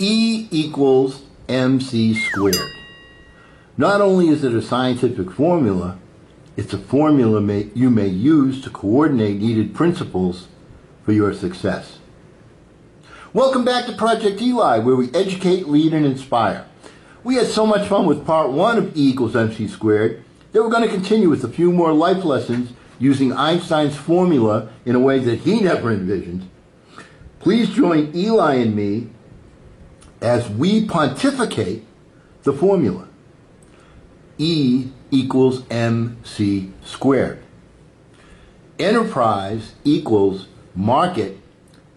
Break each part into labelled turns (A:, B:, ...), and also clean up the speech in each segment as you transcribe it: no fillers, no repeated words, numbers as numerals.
A: E equals mc squared. Not only is it a scientific formula, it's a formula you may use to coordinate needed principles for your success. Welcome back to Project Eli, where we educate, lead, and inspire. We had so much fun with part 1 of E equals mc squared that we're going to continue with a few more life lessons using Einstein's formula in a way that he never envisioned. Please join Eli and me as we pontificate the formula. E equals mc squared. Enterprise equals market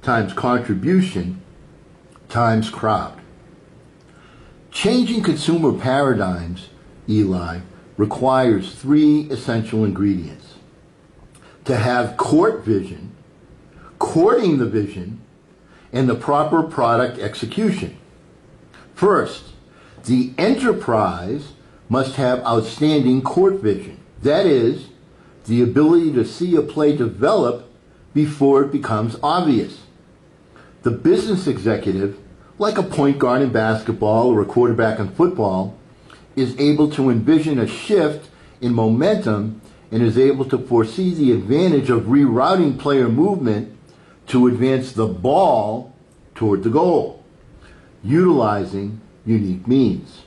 A: times contribution times crowd. Changing consumer paradigms, Eli, requires 3 essential ingredients. To have court vision, courting the vision, and the proper product execution. First, the enterprise must have outstanding court vision. That is, the ability to see a play develop before it becomes obvious. The business executive, like a point guard in basketball or a quarterback in football, is able to envision a shift in momentum and is able to foresee the advantage of rerouting player movement to advance the ball toward the goal, utilizing unique means.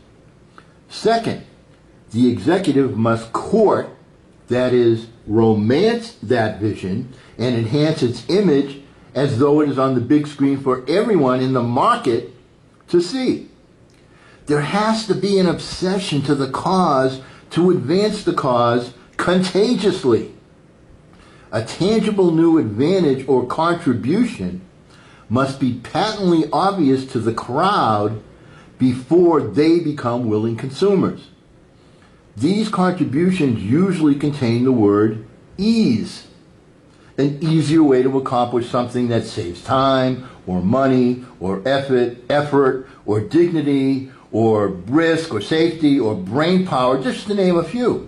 A: Second, the executive must court, that is, romance that vision and enhance its image as though it is on the big screen for everyone in the market to see. There has to be an obsession to the cause to advance the cause contagiously. A tangible new advantage or contribution must be patently obvious to the crowd before they become willing consumers. These contributions usually contain the word ease, an easier way to accomplish something that saves time or money or effort or dignity or risk or safety or brain power, just to name a few.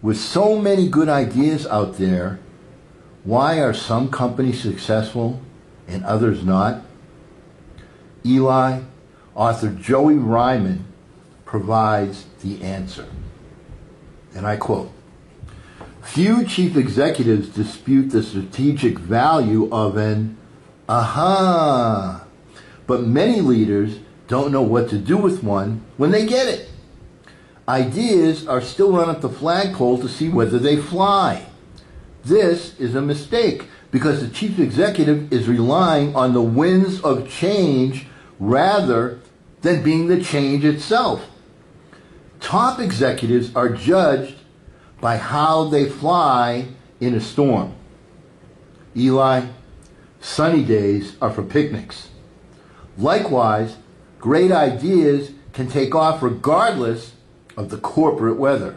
A: With so many good ideas out there, why are some companies successful and others not? Eli, author Joey Ryman provides the answer. And I quote, "Few chief executives dispute the strategic value of an aha, but many leaders don't know what to do with one when they get it. Ideas are still run up the flagpole to see whether they fly. This is a mistake because the chief executive is relying on the winds of change rather than being the change itself. Top executives are judged by how they fly in a storm. Eli, sunny days are for picnics. Likewise, great ideas can take off regardless of the corporate weather.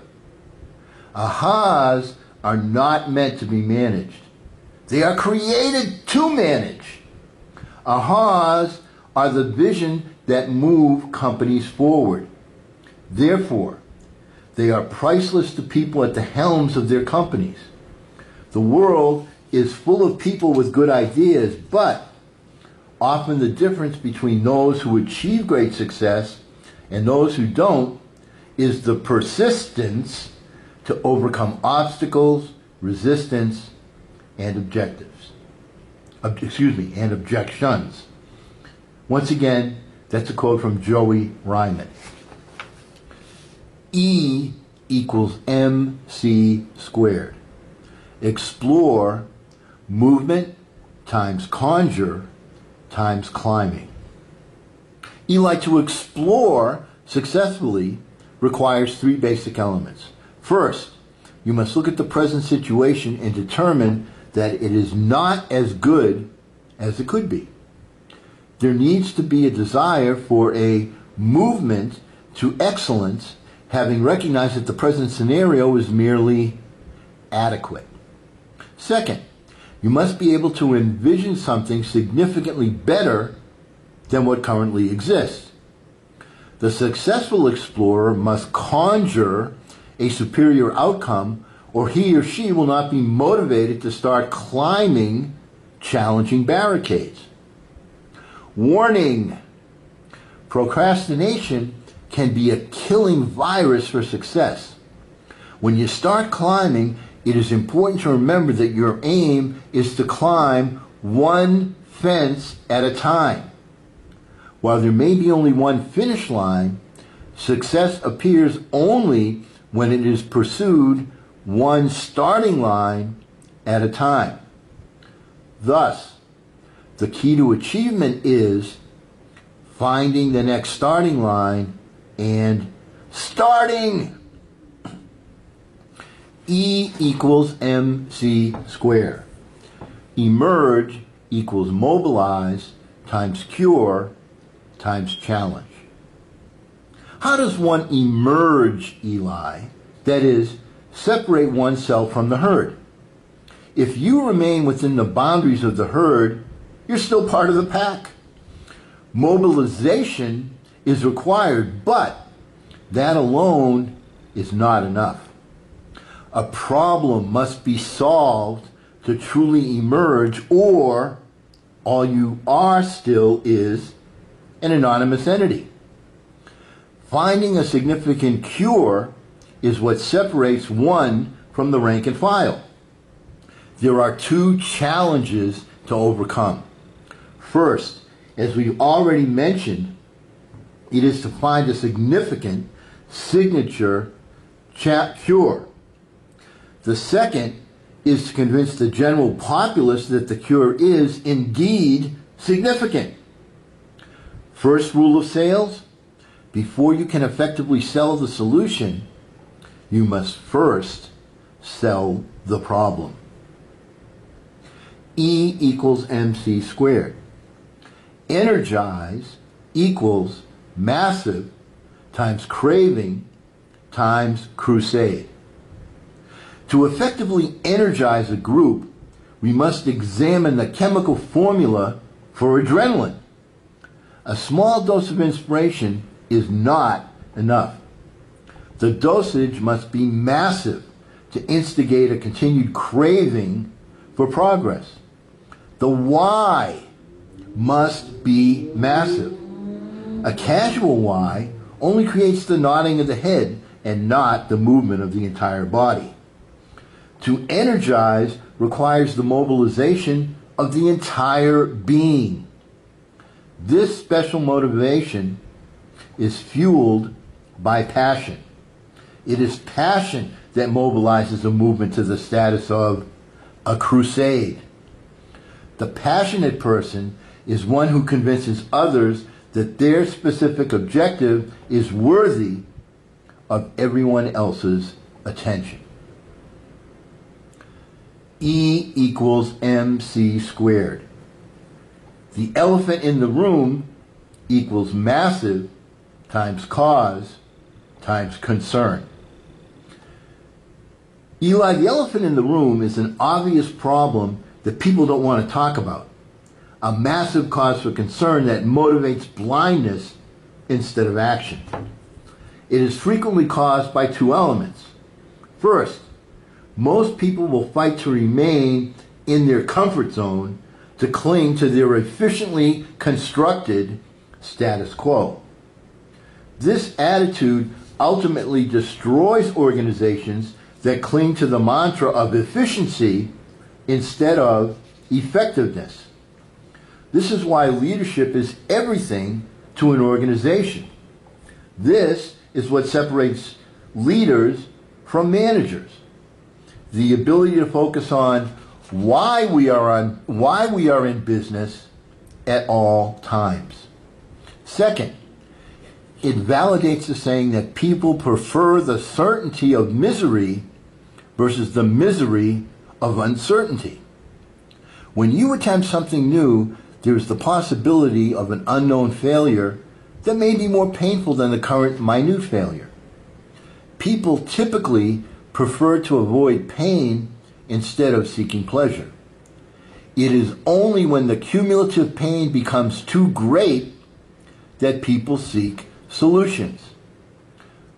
A: Ahas are not meant to be managed. They are created to manage. Ahas are the vision that move companies forward. Therefore, they are priceless to people at the helms of their companies. The world is full of people with good ideas, but often the difference between those who achieve great success and those who don't is the persistence to overcome obstacles, resistance, and objectives. And objections. Once again, that's a quote from Joey Ryman. E equals mc squared. Explore movement times conjure times climbing. Eli, to explore successfully requires 3 basic elements. First, you must look at the present situation and determine that it is not as good as it could be. There needs to be a desire for a movement to excellence, having recognized that the present scenario is merely adequate. Second, you must be able to envision something significantly better than what currently exists. The successful explorer must conjure a superior outcome, or he or she will not be motivated to start climbing challenging barricades. Warning, Procrastination can be a killing virus for success. When you start climbing, it is important to remember that your aim is to climb one fence at a time. While there may be only one finish line, success appears only when it is pursued one starting line at a time. Thus, the key to achievement is finding the next starting line and starting. E equals MC squared. Emerge equals mobilize times cure times challenge. How does one emerge, Eli? That is, separate oneself from the herd. If you remain within the boundaries of the herd, you're still part of the pack. Mobilization is required, but that alone is not enough. A problem must be solved to truly emerge, or all you are still is an anonymous entity. Finding a significant cure is what separates one from the rank and file. There are two challenges to overcome. First, as we've already mentioned, it is to find a significant signature cure. The second is to convince the general populace that the cure is indeed significant. First rule of sales: before you can effectively sell the solution, you must first sell the problem. E equals MC squared. Energize equals massive times craving times crusade. To effectively energize a group, we must examine the chemical formula for adrenaline. A small dose of inspiration is not enough. The dosage must be massive to instigate a continued craving for progress. The why must be massive. A casual why only creates the nodding of the head and not the movement of the entire body. To energize requires the mobilization of the entire being. This special motivation is fueled by passion. It is passion that mobilizes a movement to the status of a crusade. The passionate person is one who convinces others that their specific objective is worthy of everyone else's attention. E equals MC squared. The elephant in the room equals massive times cause times concern. Eli, the elephant in the room is an obvious problem that people don't want to talk about. A massive cause for concern that motivates blindness instead of action. It is frequently caused by two elements. First, most people will fight to remain in their comfort zone, to cling to their efficiently constructed status quo. This attitude ultimately destroys organizations that cling to the mantra of efficiency instead of effectiveness. This is why leadership is everything to an organization. This is what separates leaders from managers. The ability to focus on why we are in business at all times. Second, it validates the saying that people prefer the certainty of misery versus the misery of uncertainty. When you attempt something new, there is the possibility of an unknown failure that may be more painful than the current minute failure. People typically prefer to avoid pain instead of seeking pleasure. It is only when the cumulative pain becomes too great that people seek solutions.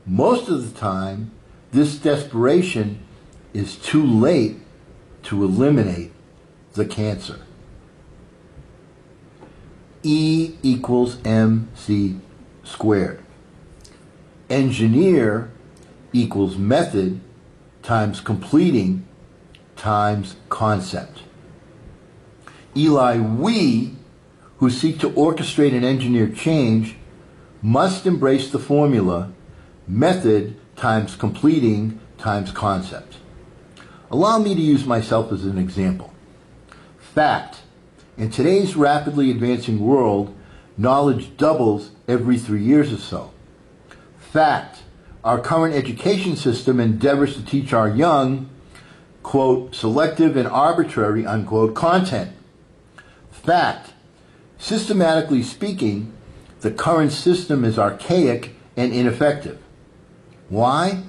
A: Most of the time, this desperation is too late to eliminate the cancer. E equals MC squared. Engineer equals method times completing times concept. Eli, we who seek to orchestrate and engineer change must embrace the formula method times completing times concept. Allow me to use myself as an example. Fact: in today's rapidly advancing world, knowledge doubles every 3 years or so. Fact: our current education system endeavors to teach our young, quote, selective and arbitrary, unquote, content. Fact: systematically speaking, the current system is archaic and ineffective. Why?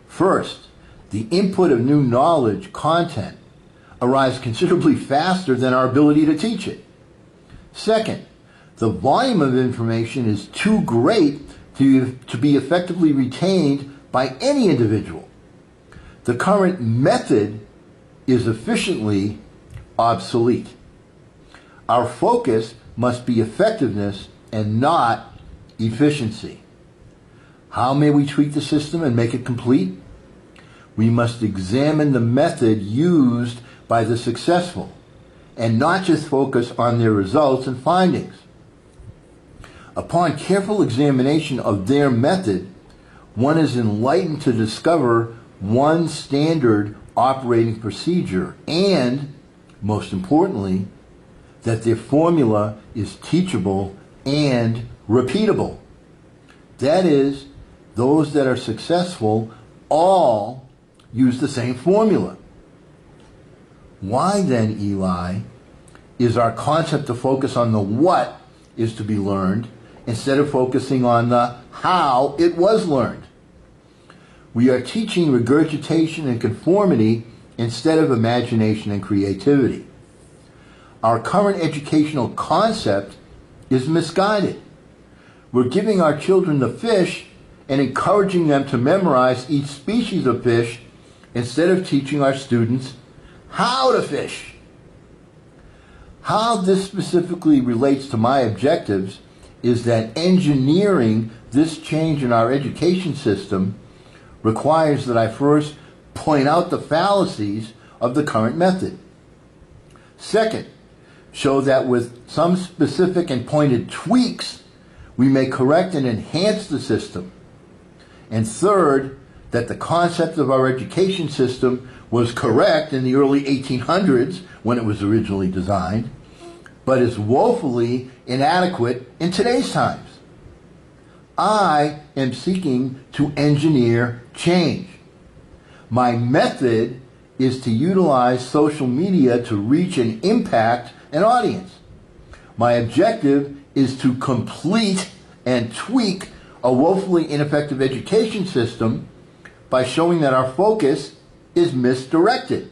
A: First, the input of new knowledge content arrives considerably faster than our ability to teach it. Second, the volume of information is too great to be effectively retained by any individual. The current method is efficiently obsolete. Our focus must be effectiveness and not efficiency. How may we tweak the system and make it complete? We must examine the method used by the successful and not just focus on their results and findings. Upon careful examination of their method, one is enlightened to discover one standard operating procedure and, most importantly, that their formula is teachable and repeatable. That is, those that are successful all use the same formula. Why then, Eli, is our concept to focus on the what is to be learned instead of focusing on the how it was learned? We are teaching regurgitation and conformity instead of imagination and creativity. Our current educational concept is misguided. We're giving our children the fish and encouraging them to memorize each species of fish instead of teaching our students how to fish. How this specifically relates to my objectives is that engineering this change in our education system requires that I first point out the fallacies of the current method. Second, show that with some specific and pointed tweaks, we may correct and enhance the system. And third, that the concept of our education system was correct in the early 1800s when it was originally designed, but is woefully inadequate in today's times. I am seeking to engineer change. My method is to utilize social media to reach and impact an audience. My objective is to complete and tweak a woefully ineffective education system by showing that our focus is misdirected.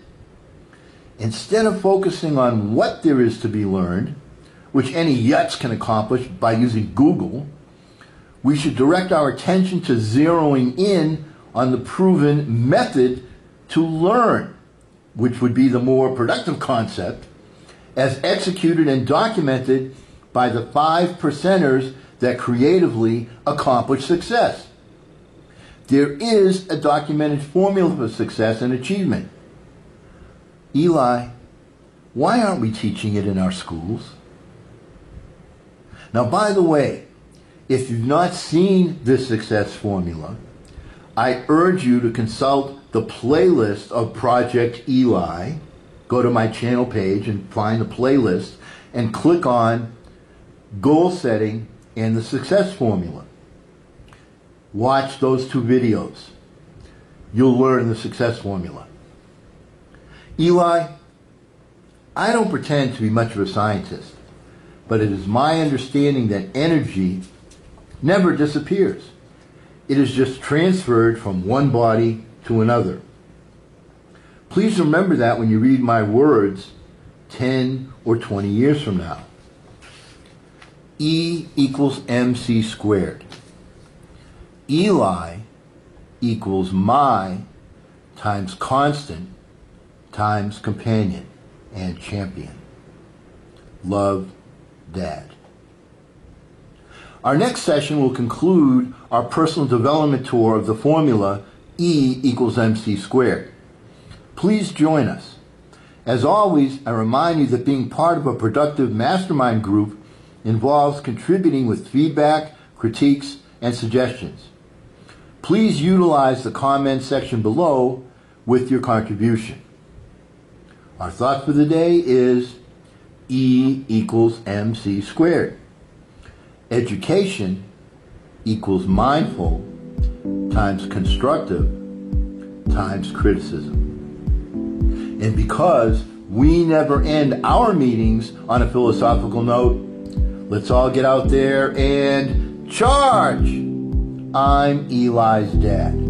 A: Instead of focusing on what there is to be learned, which any yutz can accomplish by using Google, we should direct our attention to zeroing in on the proven method to learn, which would be the more productive concept, as executed and documented by the 5%ers that creatively accomplish success. There is a documented formula for success and achievement. Eli, why aren't we teaching it in our schools? Now, by the way, if you've not seen this success formula, I urge you to consult the playlist of Project Eli. Go to my channel page and find the playlist and click on Goal Setting and the Success Formula. Watch those two videos. You'll learn the success formula. Eli, I don't pretend to be much of a scientist, but it is my understanding that energy never disappears. It is just transferred from one body to another. Please remember that when you read my words 10 or 20 years from now. E equals MC squared. Eli equals my times constant times companion and champion. Love, Dad. Our next session will conclude our personal development tour of the formula E equals MC squared. Please join us. As always, I remind you that being part of a productive mastermind group involves contributing with feedback, critiques, and suggestions. Please utilize the comment section below with your contribution. Our thought for the day is E equals MC squared. Education equals mindful times constructive times criticism. And because we never end our meetings on a philosophical note, let's all get out there and charge! I'm Eli's dad.